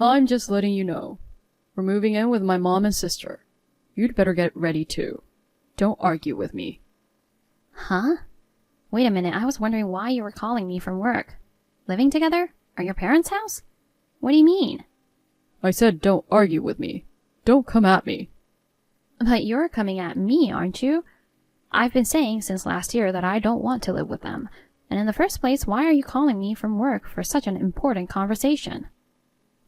I'm just letting you know. We're moving in with my mom and sister. You'd better get ready too. Don't argue with me. Huh? Wait a minute, I was wondering why you were calling me from work. Living together? At your parents' house? What do you mean? I said don't argue with me. Don't come at me. But you're coming at me, aren't you? I've been saying since last year that I don't want to live with them. And in the first place, why are you calling me from work for such an important conversation?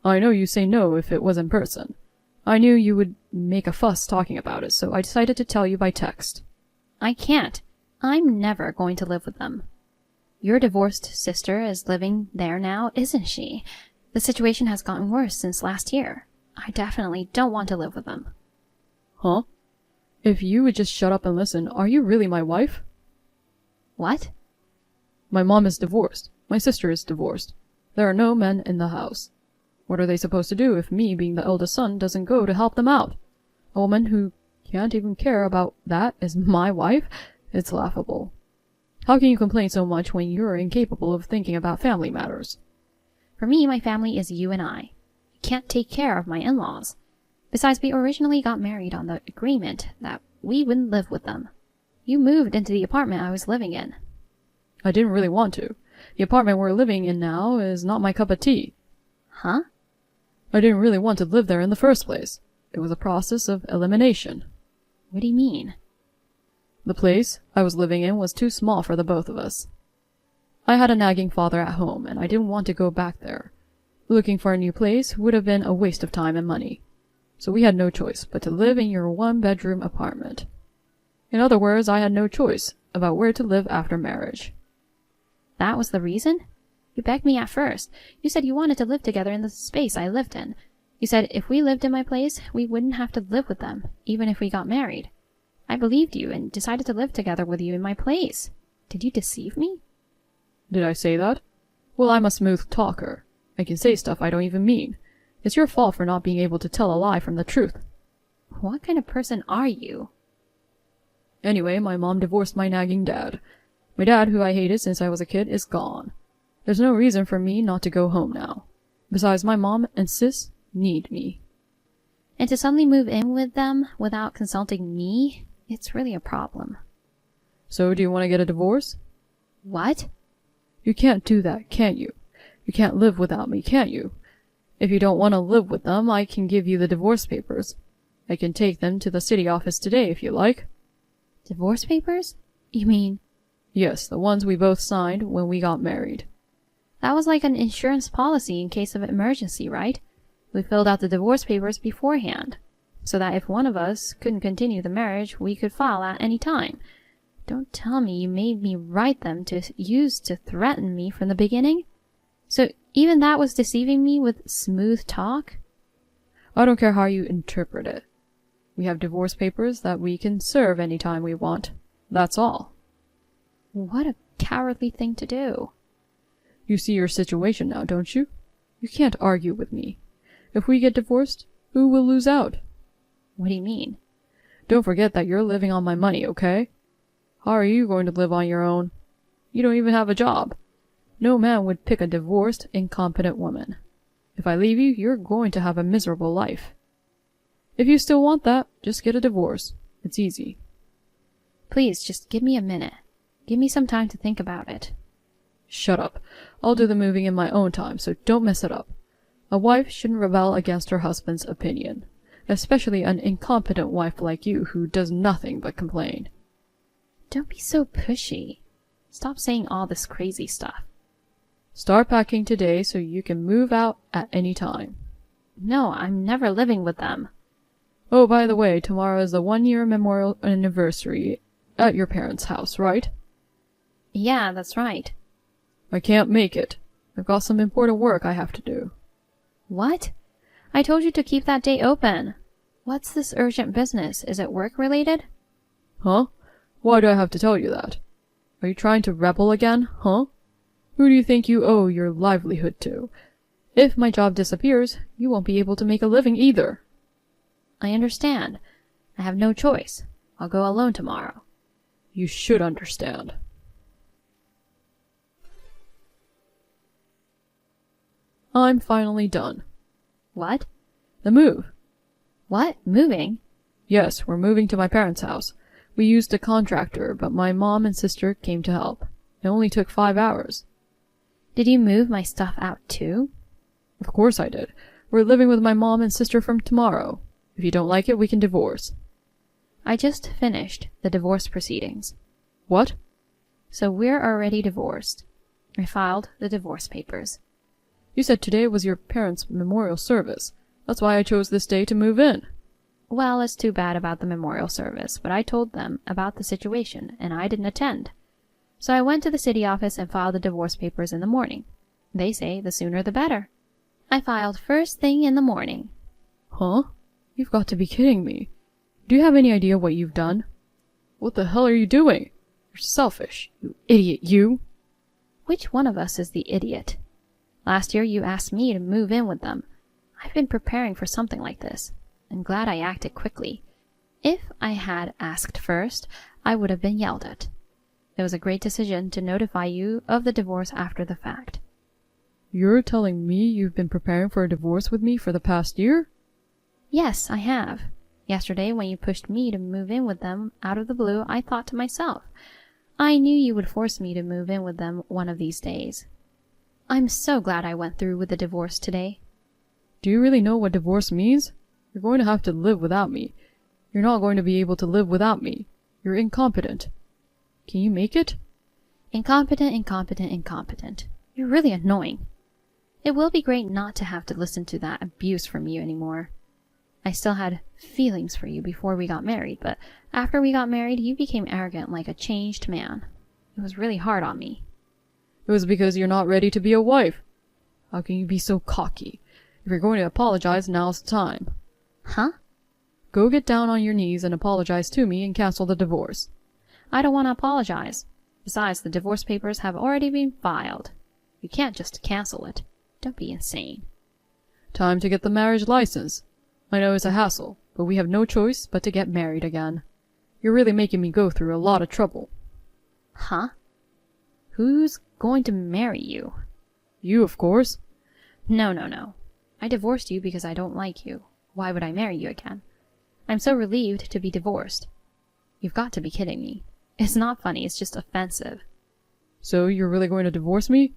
I know you say no if it was in person. I knew you would make a fuss talking about it, so I decided to tell you by text. I can't. I'm never going to live with them. Your divorced sister is living there now, isn't she? The situation has gotten worse since last year. I definitely don't want to live with them. Huh? If you would just shut up and listen, are you really my wife? What? My mom is divorced. My sister is divorced. There are no men in the house. What are they supposed to do if me, being the eldest son, doesn't go to help them out? A woman who can't even care about that is my wife? It's laughable. How can you complain so much when you're incapable of thinking about family matters? For me, my family is you and I. I can't take care of my in-laws. Besides, we originally got married on the agreement that we wouldn't live with them. You moved into the apartment I was living in. I didn't really want to. The apartment we're living in now is not my cup of tea. Huh? I didn't really want to live there in the first place. It was a process of elimination. What do you mean? The place I was living in was too small for the both of us. I had a nagging father at home, and I didn't want to go back there. Looking for a new place would have been a waste of time and money. So we had no choice but to live in your one-bedroom apartment. In other words, I had no choice about where to live after marriage. That was the reason? You begged me at first. You said you wanted to live together in the space I lived in. You said if we lived in my place, we wouldn't have to live with them, even if we got married. I believed you and decided to live together with you in my place. Did you deceive me? Did I say that? Well, I'm a smooth talker. I can say stuff I don't even mean. It's your fault for not being able to tell a lie from the truth. What kind of person are you? Anyway, my mom divorced my nagging dad. My dad, who I hated since I was a kid, is gone. There's no reason for me not to go home now. Besides, my mom and sis need me. And to suddenly move in with them without consulting me, it's really a problem. So, do you want to get a divorce? What? You can't do that, can't you? You can't live without me, can't you? If you don't want to live with them, I can give you the divorce papers. I can take them to the city office today if you like. Divorce papers? You mean? Yes, the ones we both signed when we got married. That was like an insurance policy in case of emergency, right? We filled out the divorce papers beforehand, so that if one of us couldn't continue the marriage, we could file at any time. Don't tell me you made me write them to use to threaten me from the beginning? So even that was deceiving me with smooth talk? I don't care how you interpret it. We have divorce papers that we can serve any time we want. That's all. What a cowardly thing to do. You see your situation now, don't you? You can't argue with me. If we get divorced, who will lose out? What do you mean? Don't forget that you're living on my money, okay? How are you going to live on your own? You don't even have a job. No man would pick a divorced, incompetent woman. If I leave you, you're going to have a miserable life. If you still want that, just get a divorce. It's easy. Please, just give me a minute. Give me some time to think about it. Shut up. I'll do the moving in my own time, so don't mess it up. A wife shouldn't rebel against her husband's opinion, especially an incompetent wife like you who does nothing but complain. Don't be so pushy. Stop saying all this crazy stuff. Start packing today so you can move out at any time. No, I'm never living with them. Oh, by the way, tomorrow is the 1-year memorial anniversary at your parents' house, right? Yeah, that's right. I can't make it. I've got some important work I have to do. What? I told you to keep that day open. What's this urgent business? Is it work-related? Huh? Why do I have to tell you that? Are you trying to rebel again, huh? Who do you think you owe your livelihood to? If my job disappears, you won't be able to make a living either. I understand. I have no choice. I'll go alone tomorrow. You should understand. I'm finally done. What? The move. What? Moving? Yes, we're moving to my parents' house. We used a contractor, but my mom and sister came to help. It only took 5 hours. Did you move my stuff out too? Of course I did. We're living with my mom and sister from tomorrow. If you don't like it, we can divorce. I just finished the divorce proceedings. What? So we're already divorced. I filed the divorce papers. You said today was your parents' memorial service. That's why I chose this day to move in. Well, it's too bad about the memorial service, but I told them about the situation, and I didn't attend. So I went to the city office and filed the divorce papers in the morning. They say the sooner the better. I filed first thing in the morning. Huh? You've got to be kidding me. Do you have any idea what you've done? What the hell are you doing? You're selfish, you idiot, you! Which one of us is the idiot? Last year you asked me to move in with them. I've been preparing for something like this. I'm glad I acted quickly. If I had asked first, I would have been yelled at. It was a great decision to notify you of the divorce after the fact. You're telling me you've been preparing for a divorce with me for the past year? Yes, I have. Yesterday, when you pushed me to move in with them out of the blue, I thought to myself, I knew you would force me to move in with them one of these days. I'm so glad I went through with the divorce today. Do you really know what divorce means? You're going to have to live without me. You're not going to be able to live without me. You're incompetent. Can you make it? Incompetent, incompetent, incompetent. You're really annoying. It will be great not to have to listen to that abuse from you anymore. I still had feelings for you before we got married, but after we got married, you became arrogant like a changed man. It was really hard on me. It was because you're not ready to be a wife. How can you be so cocky? If you're going to apologize, now's the time. Huh? Go get down on your knees and apologize to me and cancel the divorce. I don't want to apologize. Besides, the divorce papers have already been filed. You can't just cancel it. Don't be insane. Time to get the marriage license. I know it's a hassle, but we have no choice but to get married again. You're really making me go through a lot of trouble. Huh? Who's going to marry you? You, of course. No, no, no. I divorced you because I don't like you. Why would I marry you again? I'm so relieved to be divorced. You've got to be kidding me. It's not funny, it's just offensive. So you're really going to divorce me?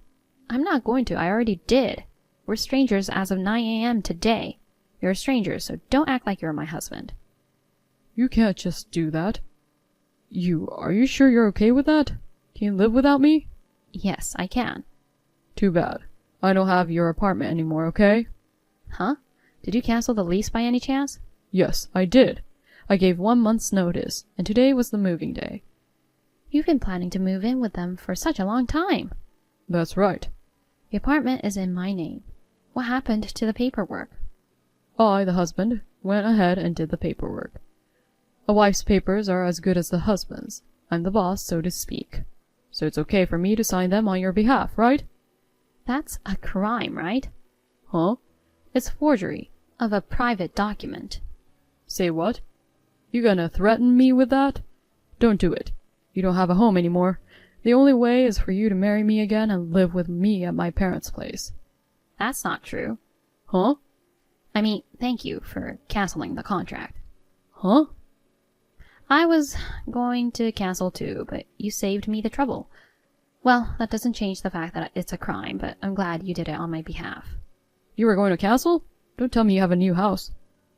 I'm not going to, I already did. We're strangers as of 9 a.m. today. You're a stranger, so don't act like you're my husband. You can't just do that. Are you sure you're okay with that? Can you live without me? Yes, I can. Too bad. I don't have your apartment anymore, okay? Huh? Did you cancel the lease by any chance? Yes, I did. I gave 1 month's notice, and today was the moving day. You've been planning to move in with them for such a long time. That's right. The apartment is in my name. What happened to the paperwork? I, the husband, went ahead and did the paperwork. A wife's papers are as good as the husband's. I'm the boss, so to speak. So it's okay for me to sign them on your behalf, right? That's a crime, right? Huh? It's forgery of a private document. Say what? You gonna threaten me with that? Don't do it. You don't have a home anymore. The only way is for you to marry me again and live with me at my parents' place. That's not true. Huh? I mean, thank you for canceling the contract. Huh? I was going to cancel too, but you saved me the trouble. Well, that doesn't change the fact that it's a crime, but I'm glad you did it on my behalf. You were going to cancel? Don't tell me you have a new house.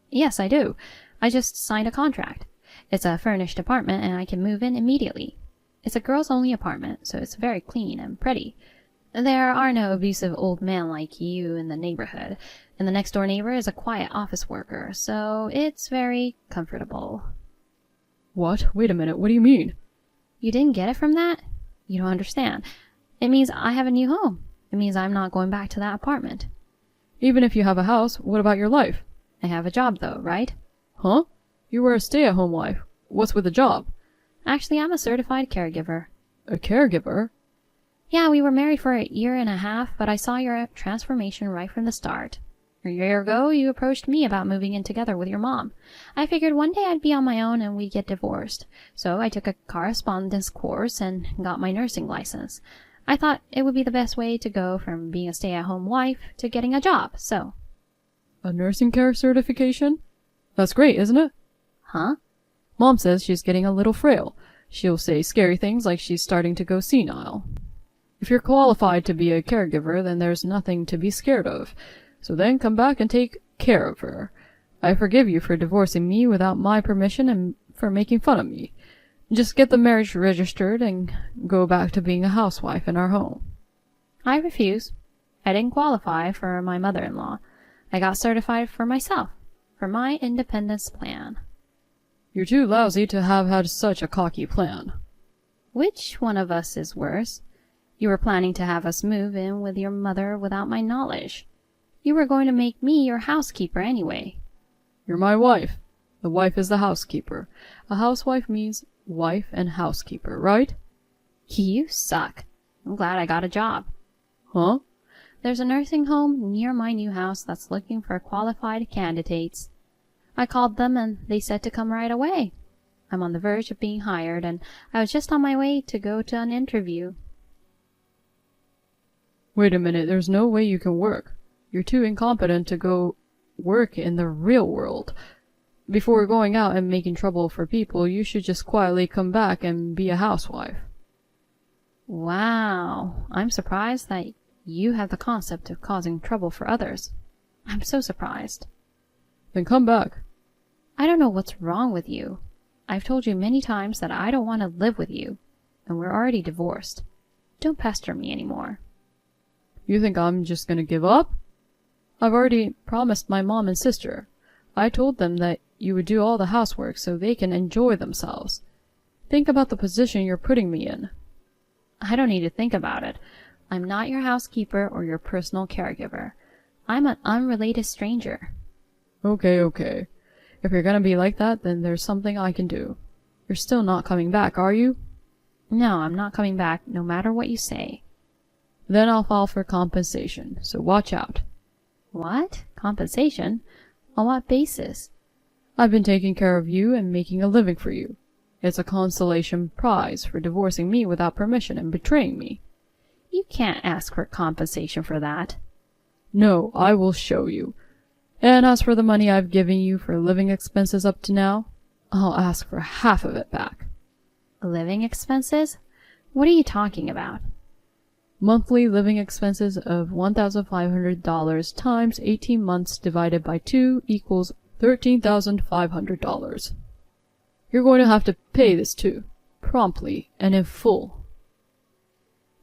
Yes, I do. I just signed a contract. It's a furnished apartment and I can move in immediately. It's a girls-only apartment, so it's very clean and pretty. There are no abusive old men like you in the neighborhood, and the next-door neighbor is a quiet office worker, so it's very comfortable. What? Wait a minute, what do you mean? You didn't get it from that? You don't understand. It means I have a new home. It means I'm not going back to that apartment. Even if you have a house, what about your life? I have a job though, right? Huh? You were a stay-at-home wife. What's with the job? Actually, I'm a certified caregiver. A caregiver? Yeah, we were married for 1.5 years, but I saw your transformation right from the start. A year ago, you approached me about moving in together with your mom. I figured one day I'd be on my own and we'd get divorced. So I took a correspondence course and got my nursing license. I thought it would be the best way to go from being a stay-at-home wife to getting a job, so... A nursing care certification? That's great, isn't it? Huh? Mom says she's getting a little frail. She'll say scary things like she's starting to go senile. If you're qualified to be a caregiver, then there's nothing to be scared of. So then come back and take care of her. I forgive you for divorcing me without my permission and for making fun of me. Just get the marriage registered and go back to being a housewife in our home. I refuse. I didn't qualify for my mother-in-law. I got certified for myself, for my independence plan. You're too lousy to have had such a cocky plan. Which one of us is worse? You were planning to have us move in with your mother without my knowledge. You were going to make me your housekeeper anyway. You're my wife. The wife is the housekeeper. A housewife means wife and housekeeper, right? You suck. I'm glad I got a job. Huh? There's a nursing home near my new house that's looking for qualified candidates. I called them and they said to come right away. I'm on the verge of being hired and I was just on my way to go to an interview. Wait a minute, there's no way you can work. You're too incompetent to go work in the real world. Before going out and making trouble for people, you should just quietly come back and be a housewife. Wow, I'm surprised that you have the concept of causing trouble for others. I'm so surprised. Then come back. I don't know what's wrong with you. I've told you many times that I don't want to live with you, and we're already divorced. Don't pester me anymore. You think I'm just gonna give up? I've already promised my mom and sister. I told them that you would do all the housework so they can enjoy themselves. Think about the position you're putting me in. I don't need to think about it. I'm not your housekeeper or your personal caregiver. I'm an unrelated stranger. Okay. If you're gonna be like that, then there's something I can do. You're still not coming back, are you? No, I'm not coming back, no matter what you say. Then I'll file for compensation, so watch out. What? Compensation? On what basis? I've been taking care of you and making a living for you. It's a consolation prize for divorcing me without permission and betraying me. You can't ask for compensation for that. No, I will show you. And as for the money I've given you for living expenses up to now, I'll ask for half of it back. Living expenses? What are you talking about? Monthly living expenses of $1,500 times 18 months divided by 2 equals $13,500. You're going to have to pay this too, promptly and in full.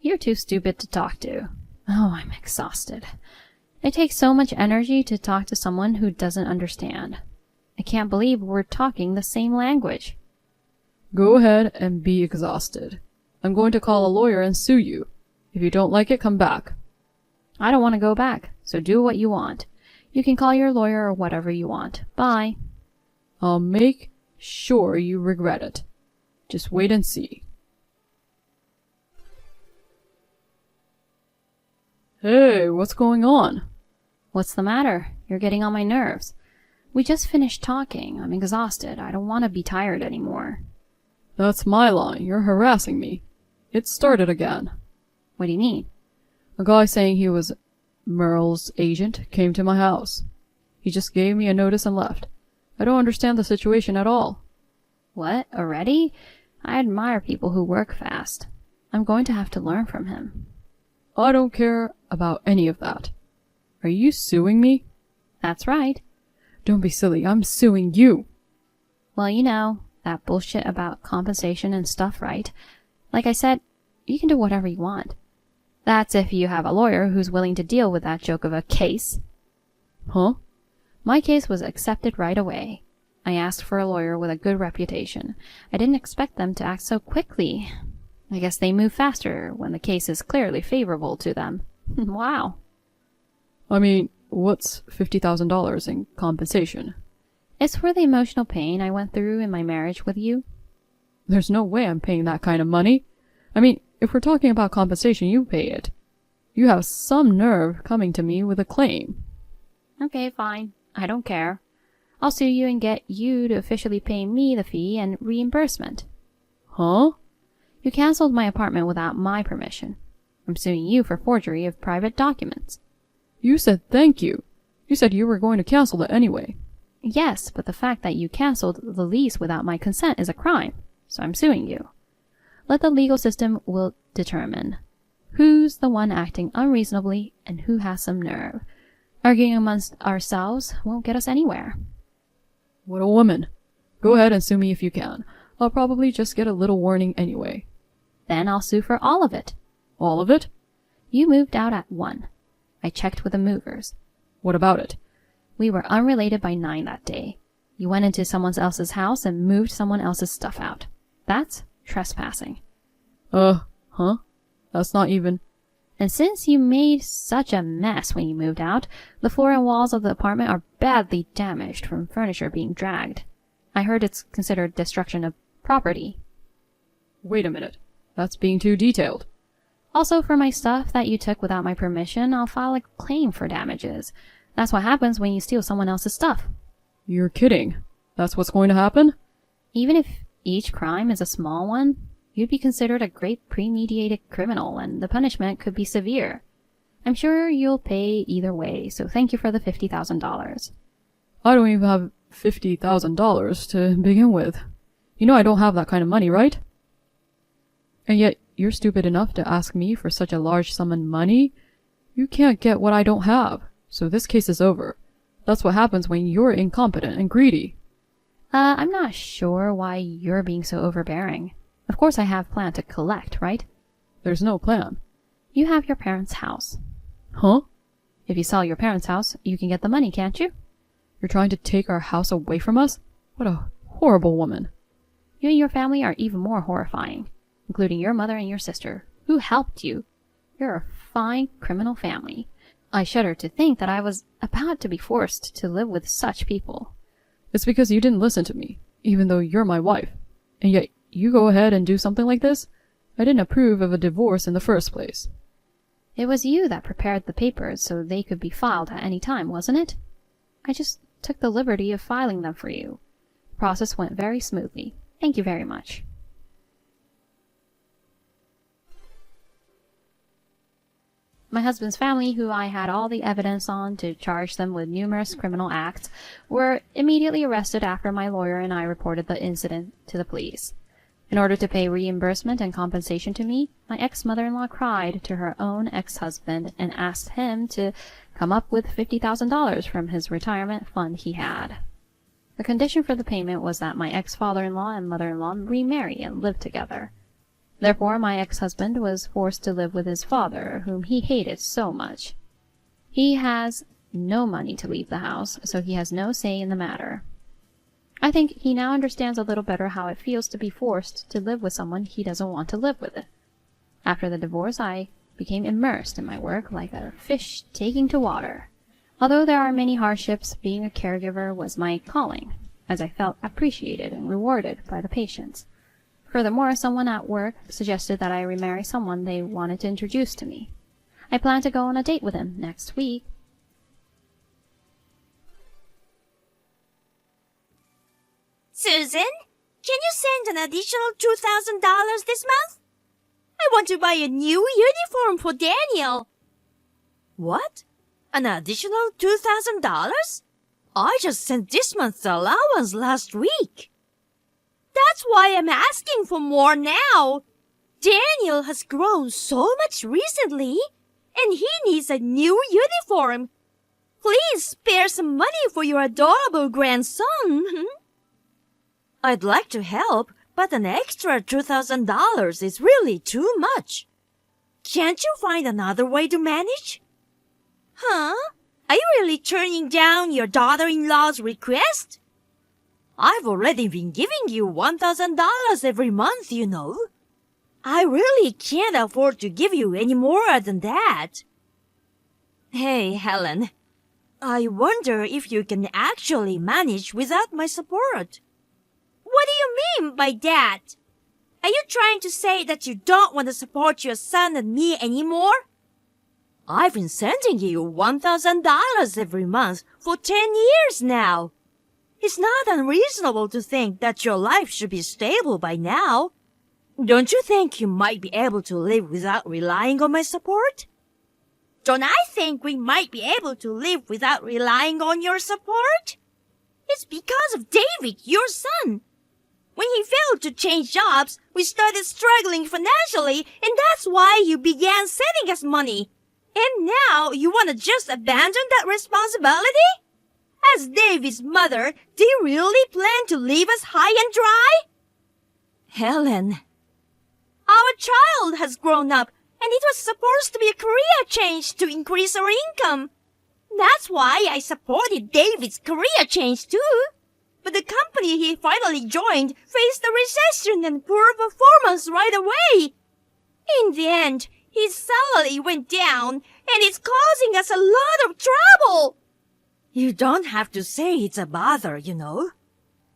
You're too stupid to talk to. Oh, I'm exhausted. It takes so much energy to talk to someone who doesn't understand. I can't believe we're talking the same language. Go ahead and be exhausted. I'm going to call a lawyer and sue you. If you don't like it, come back. I don't want to go back, so do what you want. You can call your lawyer or whatever you want. Bye. I'll make sure you regret it. Just wait and see. Hey, what's going on? What's the matter? You're getting on my nerves. We just finished talking. I'm exhausted. I don't want to be tired anymore. That's my line. You're harassing me. It started again. What do you mean? A guy saying he was Merle's agent came to my house. He just gave me a notice and left. I don't understand the situation at all. What? Already? I admire people who work fast. I'm going to have to learn from him. I don't care about any of that. Are you suing me? That's right. Don't be silly. I'm suing you. Well, you know, that bullshit about compensation and stuff, right? Like I said, you can do whatever you want. That's if you have a lawyer who's willing to deal with that joke of a case. Huh? My case was accepted right away. I asked for a lawyer with a good reputation. I didn't expect them to act so quickly. I guess they move faster when the case is clearly favorable to them. Wow. I mean, what's $50,000 in compensation? It's for the emotional pain I went through in my marriage with you. There's no way I'm paying that kind of money. I mean, if we're talking about compensation, you pay it. You have some nerve coming to me with a claim. Okay, fine. I don't care. I'll sue you and get you to officially pay me the fee and reimbursement. Huh? You canceled my apartment without my permission. I'm suing you for forgery of private documents. You said thank you. You said you were going to cancel it anyway. Yes, but the fact that you canceled the lease without my consent is a crime, so I'm suing you. Let the legal system will determine who's the one acting unreasonably and who has some nerve. Arguing amongst ourselves won't get us anywhere. What a woman. Go ahead and sue me if you can. I'll probably just get a little warning anyway. Then I'll sue for all of it. All of it? You moved out at 1. I checked with the movers. What about it? We were unrelated by 9 that day. You went into someone else's house and moved someone else's stuff out. That's trespassing. Huh? That's not even... And since you made such a mess when you moved out, the floor and walls of the apartment are badly damaged from furniture being dragged. I heard it's considered destruction of property. Wait a minute. That's being too detailed. Also, for my stuff that you took without my permission, I'll file a claim for damages. That's what happens when you steal someone else's stuff. You're kidding. That's what's going to happen? Even if each crime is a small one, you'd be considered a great premeditated criminal, and the punishment could be severe. I'm sure you'll pay either way, so thank you for the $50,000. I don't even have $50,000 to begin with. You know I don't have that kind of money, right? And yet, you're stupid enough to ask me for such a large sum of money? You can't get what I don't have, so this case is over. That's what happens when you're incompetent and greedy. I'm not sure why you're being so overbearing. Of course I have planned to collect, right? There's no plan. You have your parents' house. Huh? If you sell your parents' house, you can get the money, can't you? You're trying to take our house away from us? What a horrible woman. You and your family are even more horrifying, including your mother and your sister, who helped you. You're a fine criminal family. I shudder to think that I was about to be forced to live with such people. It's because you didn't listen to me, even though you're my wife. And yet, you go ahead and do something like this? I didn't approve of a divorce in the first place. It was you that prepared the papers so they could be filed at any time, wasn't it? I just took the liberty of filing them for you. The process went very smoothly. Thank you very much. My husband's family, who I had all the evidence on to charge them with numerous criminal acts, were immediately arrested after my lawyer and I reported the incident to the police. In order to pay reimbursement and compensation to me, my ex-mother-in-law cried to her own ex-husband and asked him to come up with $50,000 from his retirement fund he had. The condition for the payment was that my ex-father-in-law and mother-in-law remarry and live together. Therefore, my ex-husband was forced to live with his father, whom he hated so much. He has no money to leave the house, so he has no say in the matter. I think he now understands a little better how it feels to be forced to live with someone he doesn't want to live with. After the divorce, I became immersed in my work like a fish taking to water. Although there are many hardships, being a caregiver was my calling, as I felt appreciated and rewarded by the patients. Furthermore, someone at work suggested that I remarry someone they wanted to introduce to me. I plan to go on a date with him next week. Susan, can you send an additional $2,000 this month? I want to buy a new uniform for Daniel. What? An additional $2,000? I just sent this month's allowance last week. That's why I'm asking for more now. Daniel has grown so much recently, and he needs a new uniform. Please spare some money for your adorable grandson. I'd like to help, but an extra $2,000 is really too much. Can't you find another way to manage? Huh? Are you really turning down your daughter-in-law's request? I've already been giving you $1,000 every month, you know. I really can't afford to give you any more than that. Hey, Helen. I wonder if you can actually manage without my support. What do you mean by that? Are you trying to say that you don't want to support your son and me anymore? I've been sending you $1,000 every month for 10 years now. It's not unreasonable to think that your life should be stable by now. Don't you think you might be able to live without relying on my support? don't I think we might be able to live without relying on your support? It's because of David, your son. When he failed to change jobs, we started struggling financially, and that's why you began sending us money. And now you want to just abandon that responsibility? As David's mother, do you really plan to leave us high and dry? Helen, our child has grown up, and it was supposed to be a career change to increase our income. That's why I supported David's career change too. But the company he finally joined faced a recession and poor performance right away. In the end, his salary went down, and it's causing us a lot of trouble. You don't have to say it's a bother, you know.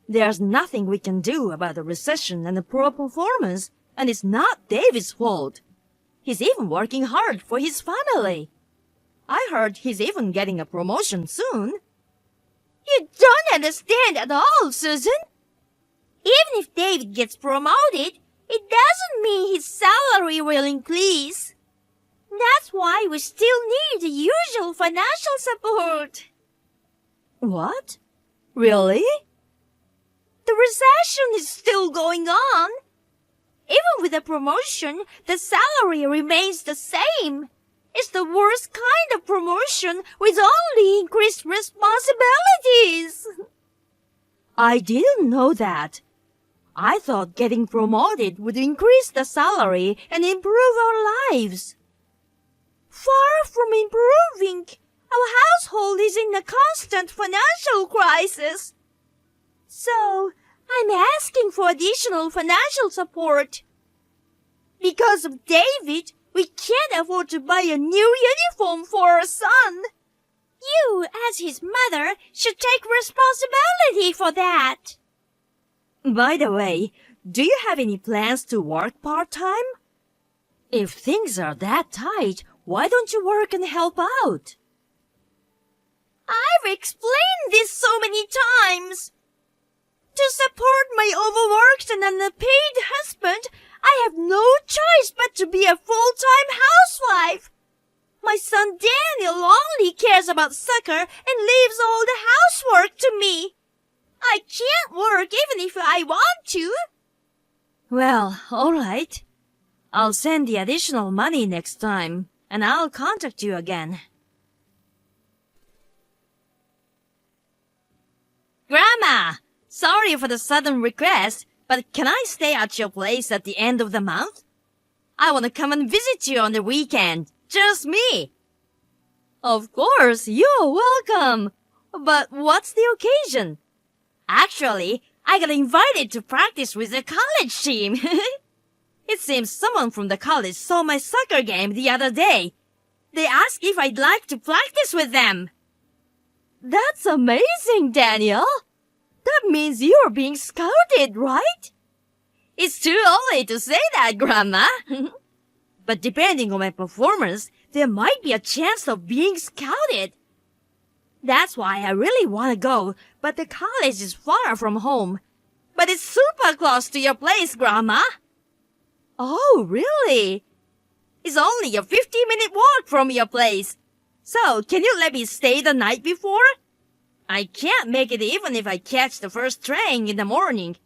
There's nothing we can do about the recession and the poor performance, and it's not David's fault. He's even working hard for his family. I heard he's even getting a promotion soon. You don't understand at all, Susan. Even if David gets promoted, it doesn't mean his salary will increase. That's why we still need the usual financial support. What? Really? The recession is still going on. Even with a promotion, the salary remains the same. It's the worst kind of promotion with only increased responsibilities. I didn't know that. I thought getting promoted would increase the salary and improve our lives. Far from improving, our household is in a constant financial crisis. So, I'm asking for additional financial support. Because of David, we can't afford to buy a new uniform for our son. You, as his mother, should take responsibility for that. By the way, do you have any plans to work part-time? If things are that tight, why don't you work and help out? I've explained this so many times. To support my overworked and underpaid husband, I have no choice but to be a full-time housewife. My son Daniel only cares about soccer and leaves all the housework to me. I can't work even if I want to. Well, all right. I'll send the additional money next time, and I'll contact you again. Grandma, sorry for the sudden request, but can I stay at your place at the end of the month? I want to come and visit you on the weekend. Just me. Of course, you're welcome. But what's the occasion? Actually, I got invited to practice with the college team. It seems someone from the college saw my soccer game the other day. They asked if I'd like to practice with them. That's amazing, Daniel. That means you're being scouted, right? It's too early to say that, Grandma. But depending on my performance, there might be a chance of being scouted. That's why I really want to go, but the college is far from home. But it's super close to your place, Grandma. Oh, really? It's only a 50-minute walk from your place. So, can you let me stay the night before? I can't make it even if I catch the first train in the morning.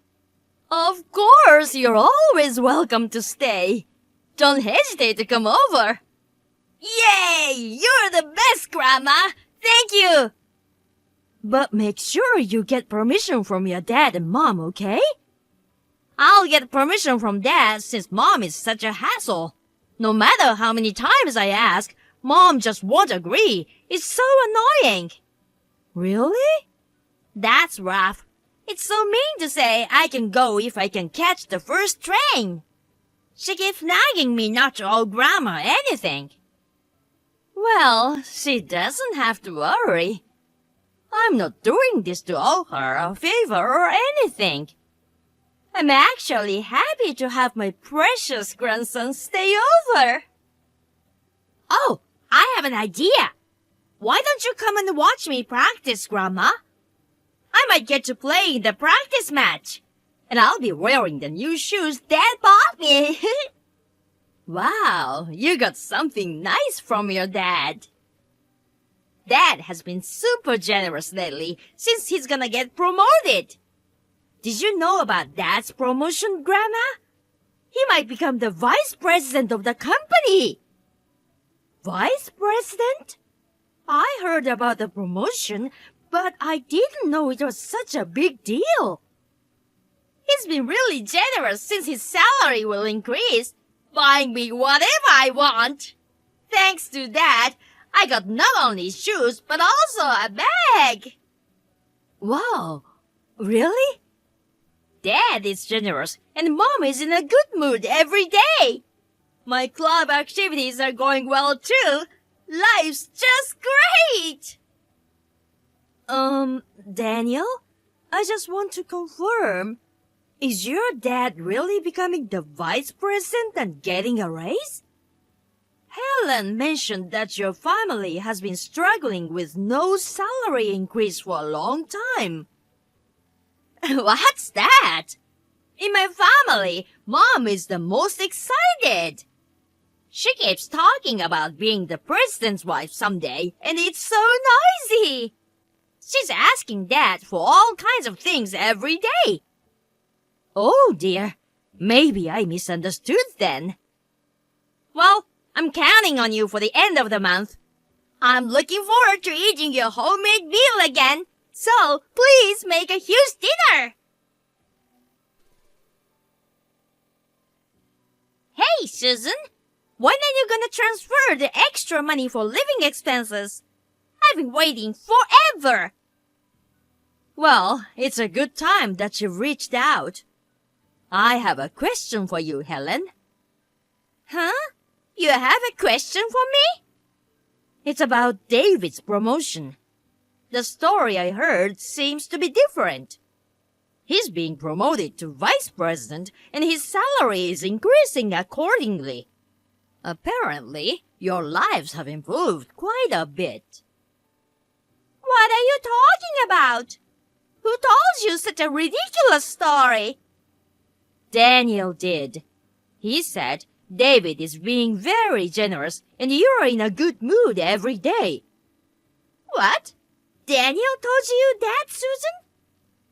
Of course, you're always welcome to stay. Don't hesitate to come over. Yay! You're the best, Grandma! Thank you! But make sure you get permission from your dad and Mom, okay? I'll get permission from Dad since Mom is such a hassle. No matter how many times I ask, Mom just won't agree. It's so annoying. Really? That's rough. It's so mean to say I can go if I can catch the first train. She keeps nagging me not to owe Grandma anything. Well, she doesn't have to worry. I'm not doing this to owe her a favor or anything. I'm actually happy to have my precious grandson stay over. Oh, I have an idea. Why don't you come and watch me practice, Grandma? I might get to play in the practice match. And I'll be wearing the new shoes Dad bought me. Wow, you got something nice from your dad. Dad has been super generous lately since he's gonna get promoted. Did you know about Dad's promotion, Grandma? He might become the vice president of the company. Vice president? I heard about the promotion, but I didn't know it was such a big deal. He's been really generous since his salary will increase, buying me whatever I want. Thanks to that, I got not only shoes, but also a bag. Wow, really? Dad is generous, and Mom is in a good mood every day. My club activities are going well too. Life's just great. Daniel, I just want to confirm. Is your dad really becoming the vice president and getting a raise? Helen mentioned that your family has been struggling with no salary increase for a long time. What's that? In my family, Mom is the most excited. She keeps talking about being the president's wife someday, and it's so noisy. She's asking Dad for all kinds of things every day. Oh dear, maybe I misunderstood then. Well, I'm counting on you for the end of the month. I'm looking forward to eating your homemade meal again, so please make a huge dinner. Hey, Susan, when are you gonna transfer the extra money for living expenses? I've been waiting forever. Well, it's a good time that you reached out. I have a question for you, Helen. Huh? You have a question for me? It's about David's promotion. The story I heard seems to be different. He's being promoted to vice president and his salary is increasing accordingly. Apparently, your lives have improved quite a bit. What are you talking about? Who told you such a ridiculous story? Daniel did. He said David is being very generous and you're in a good mood every day. What? Daniel told you that, Susan?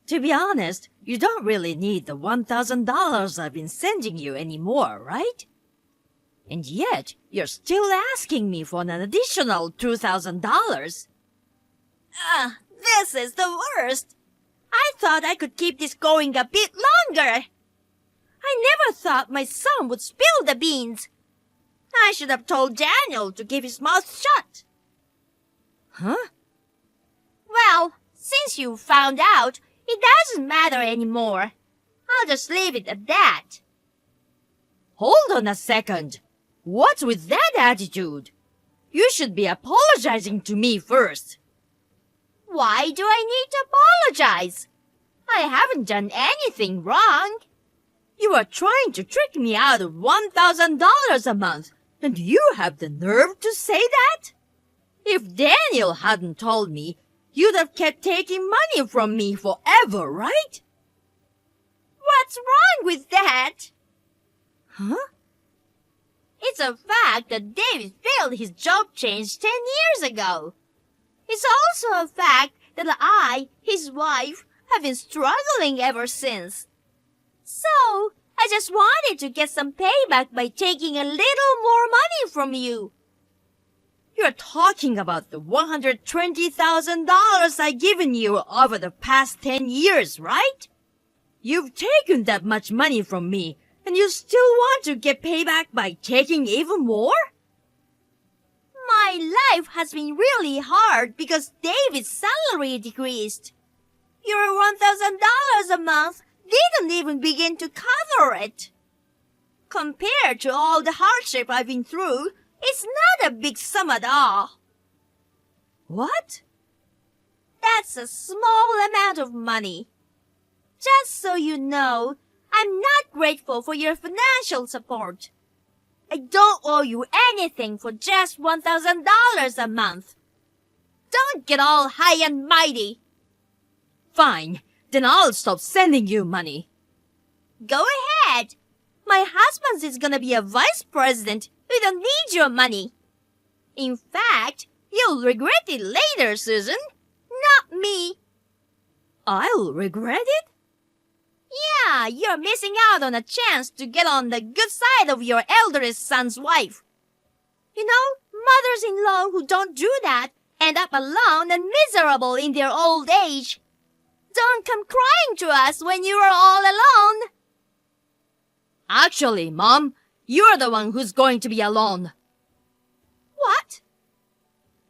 To be honest, you don't really need the $1,000 I've been sending you anymore, right? And yet, you're still asking me for an additional $2,000. This is the worst. I thought I could keep this going a bit longer. I never thought my son would spill the beans. I should have told Daniel to keep his mouth shut. Huh? Well, since you found out, it doesn't matter anymore. I'll just leave it at that. Hold on a second. What's with that attitude? You should be apologizing to me first. Why do I need to apologize? I haven't done anything wrong. You are trying to trick me out of $1,000 a month, and you have the nerve to say that? If Daniel hadn't told me, you'd have kept taking money from me forever, right? What's wrong with that? Huh? It's a fact that David failed his job change 10 years ago. It's also a fact that I, his wife, have been struggling ever since. So, I just wanted to get some payback by taking a little more money from you. You're talking about the $120,000 I've given you over the past 10 years, right? You've taken that much money from me, and you still want to get payback by taking even more? My life has been really hard because David's salary decreased. Your $1,000 a month didn't even begin to cover it. Compared to all the hardship I've been through, it's not a big sum at all. What? That's a small amount of money. Just so you know, I'm not grateful for your financial support. I don't owe you anything for just $1,000 a month. Don't get all high and mighty. Fine, then I'll stop sending you money. Go ahead. My husband is gonna be a vice president. We don't need your money. In fact, you'll regret it later, Susan. Not me. I'll regret it? Yeah, you're missing out on a chance to get on the good side of your eldest son's wife. You know, mothers-in-law who don't do that end up alone and miserable in their old age. Don't come crying to us when you are all alone. Actually, Mom, you're the one who's going to be alone. What?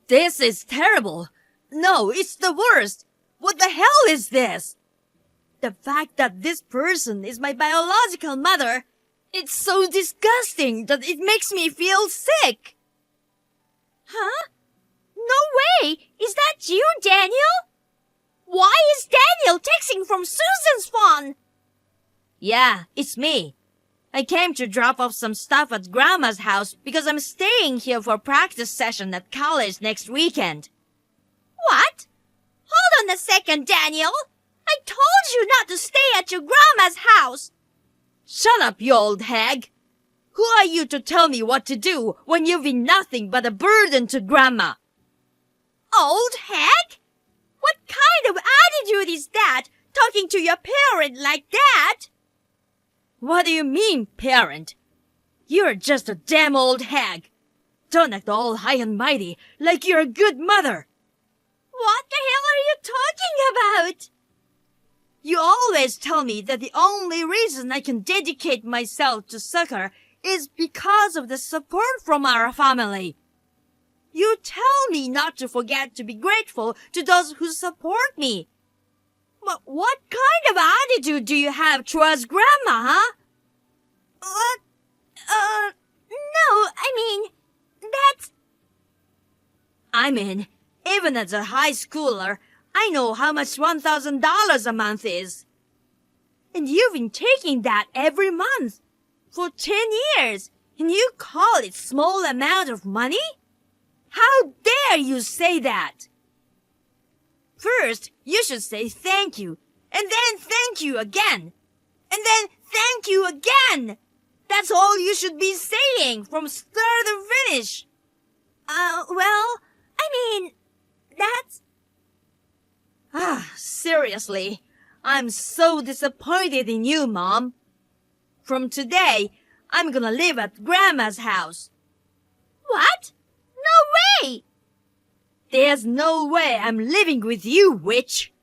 This is terrible. No, it's the worst. What the hell is this? The fact that this person is my biological mother, it's so disgusting that it makes me feel sick. Huh? No way! Is that you, Daniel? Why is Daniel texting from Susan's phone? Yeah, it's me. I came to drop off some stuff at Grandma's house because I'm staying here for a practice session at college next weekend. What? Hold on a second, Daniel. I told you not to stay at your grandma's house. Shut up, you old hag. Who are you to tell me what to do when you've been nothing but a burden to Grandma? Old hag? What kind of attitude is that, talking to your parent like that? What do you mean, parent? You're just a damn old hag. Don't act all high and mighty like you're a good mother. What the hell are you talking about? You always tell me that the only reason I can dedicate myself to soccer is because of the support from our family. You tell me not to forget to be grateful to those who support me. But what kind of attitude do you have towards Grandma, huh? No, even as a high schooler, I know how much $1,000 a month is. And you've been taking that every month for 10 years, and you call it small amount of money? How dare you say that? First, you should say thank you, and then thank you again, and then thank you again. That's all you should be saying from start to finish. That's... seriously, I'm so disappointed in you, Mom. From today, I'm gonna live at Grandma's house. What? No way! There's no way I'm living with you, witch.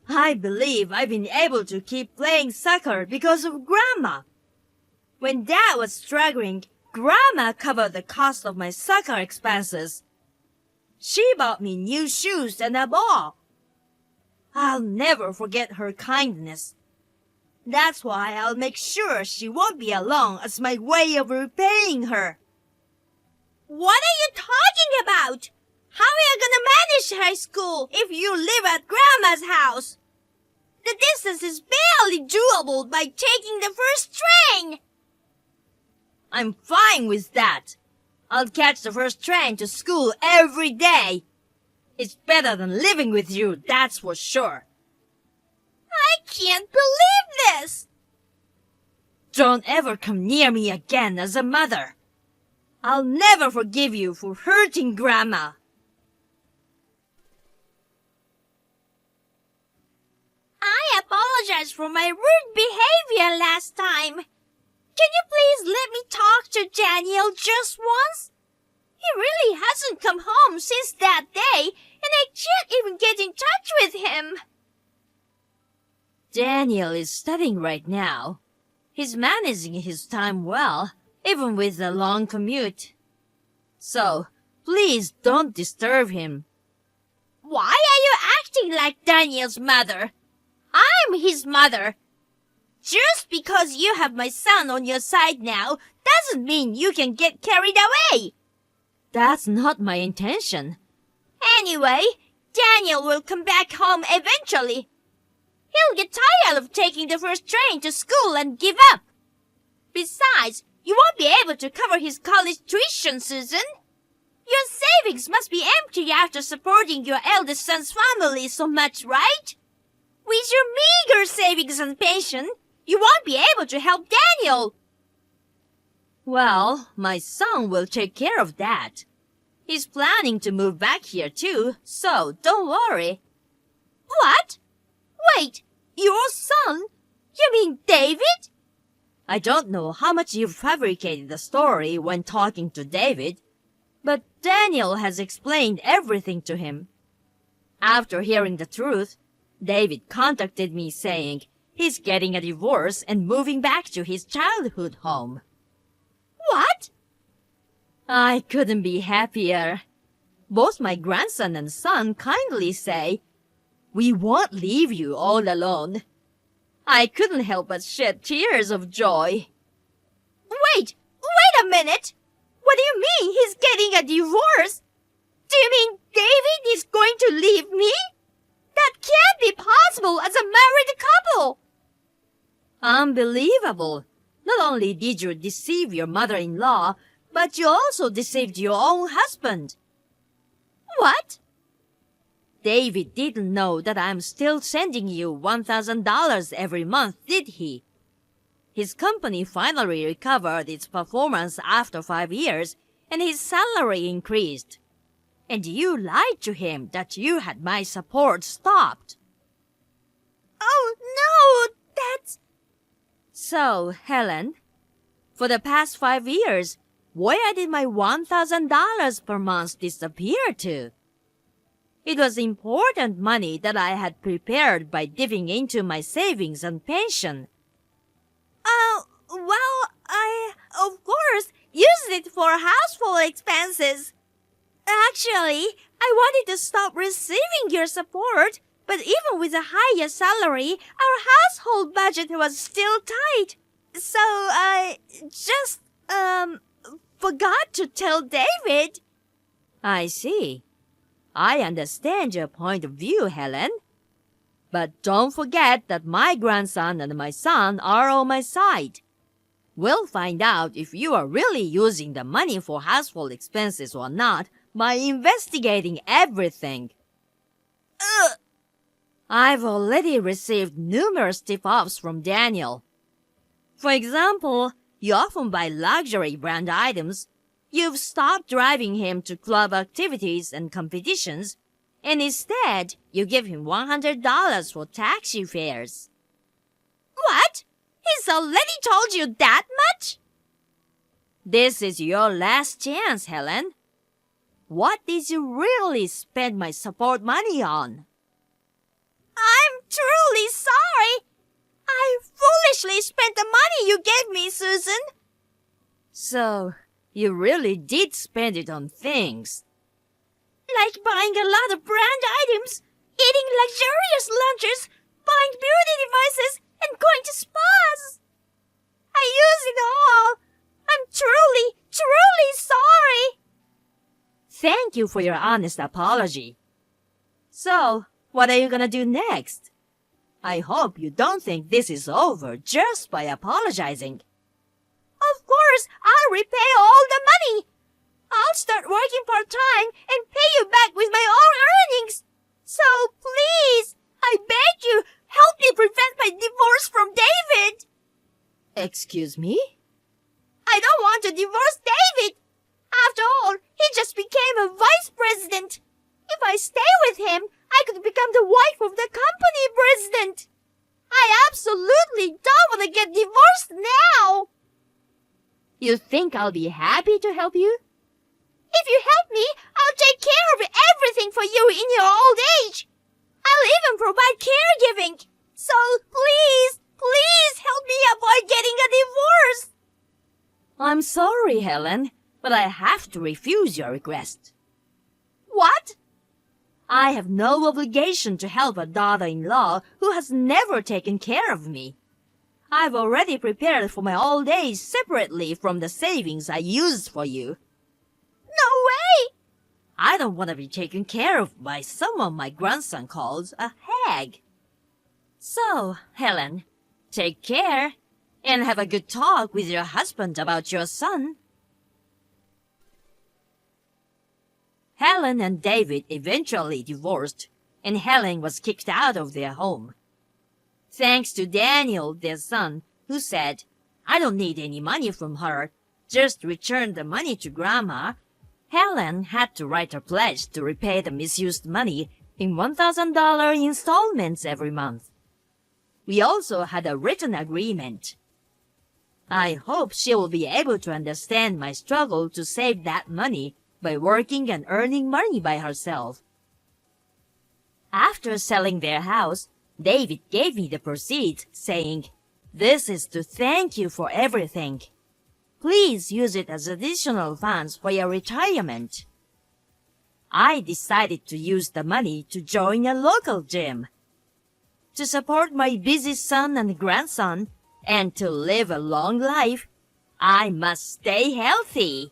I believe I've been able to keep playing soccer because of Grandma. When Dad was struggling, Grandma covered the cost of my soccer expenses. She bought me new shoes and a ball. I'll never forget her kindness. That's why I'll make sure she won't be alone as my way of repaying her. What are you talking about? How are you gonna manage high school if you live at Grandma's house? The distance is barely doable by taking the first train. I'm fine with that. I'll catch the first train to school every day. It's better than living with you, that's for sure. I can't believe this. Don't ever come near me again as a mother. I'll never forgive you for hurting Grandma. I apologize for my rude behavior last time. Can you please let me talk to Daniel just once? He really hasn't come home since that day, and I can't even get in touch with him. Daniel is studying right now. He's managing his time well, even with the long commute. So, please don't disturb him. Why are you acting like Daniel's mother? I'm his mother. Just because you have my son on your side now doesn't mean you can get carried away. That's not my intention. Anyway, Daniel will come back home eventually. He'll get tired of taking the first train to school and give up. Besides, you won't be able to cover his college tuition, Susan. Your savings must be empty after supporting your eldest son's family so much, right? With your meager savings and pension, you won't be able to help Daniel. Well, my son will take care of that. He's planning to move back here too, so don't worry. What? Wait, your son? You mean David? I don't know how much you've fabricated the story when talking to David, but Daniel has explained everything to him. After hearing the truth, David contacted me saying he's getting a divorce and moving back to his childhood home. What? I couldn't be happier. Both my grandson and son kindly say, "We won't leave you all alone." I couldn't help but shed tears of joy. Wait a minute! What do you mean he's getting a divorce? Do you mean David is going to leave me? That can't be possible as a married couple! Unbelievable! Not only did you deceive your mother-in-law, but you also deceived your own husband. What? David didn't know that I'm still sending you $1,000 every month, did he? His company finally recovered its performance after 5 years, and his salary increased. And you lied to him that you had my support stopped. Oh, no, that's... So, Helen, for the past 5 years, where did my $1,000 per month disappear to? It was important money that I had prepared by dipping into my savings and pension. Well, I, of course, used it for household expenses. Actually, I wanted to stop receiving your support, but even with a higher salary, our household budget was still tight. So I just, forgot to tell David. I see. I understand your point of view, Helen. But don't forget that my grandson and my son are on my side. We'll find out if you are really using the money for household expenses or not by investigating everything. I've already received numerous tip-offs from Daniel. For example, you often buy luxury brand items. You've stopped driving him to club activities and competitions, and instead you give him $100 for taxi fares. What? He's already told you that much? This is your last chance, Helen. What did you really spend my support money on? I'm truly sorry. I foolishly spent the money you gave me, Susan. So, you really did spend it on things. Like buying a lot of brand items, eating luxurious lunches, buying beauty devices, and going to spas. I used it all. I'm truly, truly sorry. Thank you for your honest apology. So, what are you gonna do next? I hope you don't think this is over just by apologizing. Of course, I'll repay all the money. I'll start working part-time and pay you back with my own earnings. So please, I beg you, help me prevent my divorce from David. Excuse me? I don't want to divorce David. After all, he just became a vice president. If I stay with him, I could become the wife of the company president. I absolutely don't want to get divorced now. You think I'll be happy to help you? If you help me, I'll take care of everything for you in your old age. I'll even provide caregiving. So please, please help me avoid getting a divorce. I'm sorry, Helen, but I have to refuse your request. What? I have no obligation to help a daughter-in-law who has never taken care of me. I've already prepared for my old age separately from the savings I used for you. No way! I don't want to be taken care of by someone my grandson calls a hag. So, Helen, take care and have a good talk with your husband about your son. Helen and David eventually divorced, and Helen was kicked out of their home. Thanks to Daniel, their son, who said, I don't need any money from her. Just return the money to Grandma. Helen had to write a pledge to repay the misused money in $1,000 installments every month. We also had a written agreement. I hope she will be able to understand my struggle to save that money by working and earning money by herself. After selling their house, David gave me the proceeds, saying, This is to thank you for everything. Please use it as additional funds for your retirement. I decided to use the money to join a local gym. To support my busy son and grandson, and to live a long life, I must stay healthy.